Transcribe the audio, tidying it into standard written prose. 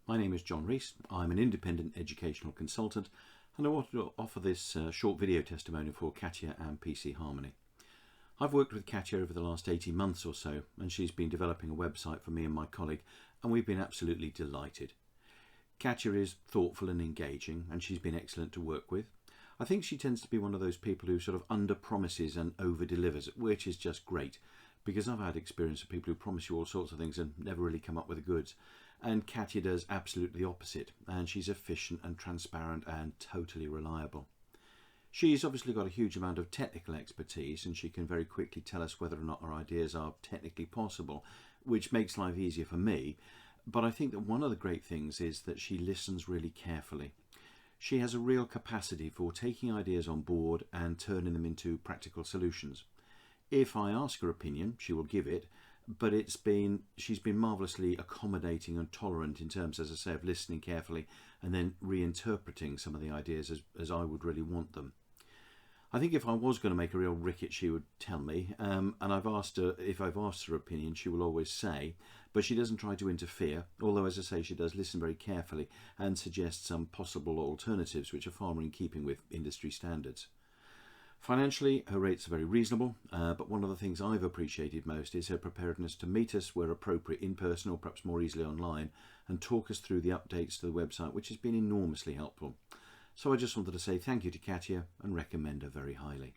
My name is John Rees. I'm an independent educational consultant and I wanted to offer this short video testimonial for Katya and PC Harmony. I've worked with Katya over the last 18 months or so, and she's been developing a website for me and my colleague, and we've been absolutely delighted. Katya is thoughtful and engaging, and she's been excellent to work with. I think she tends to be one of those people who sort of under promises and over delivers, which is just great, because I've had experience of people who promise you all sorts of things and never really come up with the goods. And Katya does absolutely the opposite, and she's efficient and transparent and totally reliable. She's obviously got a huge amount of technical expertise, and she can very quickly tell us whether or not our ideas are technically possible, which makes life easier for me. But I think that one of the great things is that she listens really carefully. She has a real capacity for taking ideas on board and turning them into practical solutions. If I ask her opinion, she will give it, but she's been marvellously accommodating and tolerant in terms, as I say, of listening carefully and then reinterpreting some of the ideas as I would really want them. I think if I was going to make a real ricket, she would tell me, and if I've asked her opinion, she will always say, but she doesn't try to interfere, although, as I say, she does listen very carefully and suggest some possible alternatives which are far more in keeping with industry standards. Financially, her rates are very reasonable, but one of the things I've appreciated most is her preparedness to meet us where appropriate in person or perhaps more easily online and talk us through the updates to the website, which has been enormously helpful. So I just wanted to say thank you to Katya and recommend her very highly.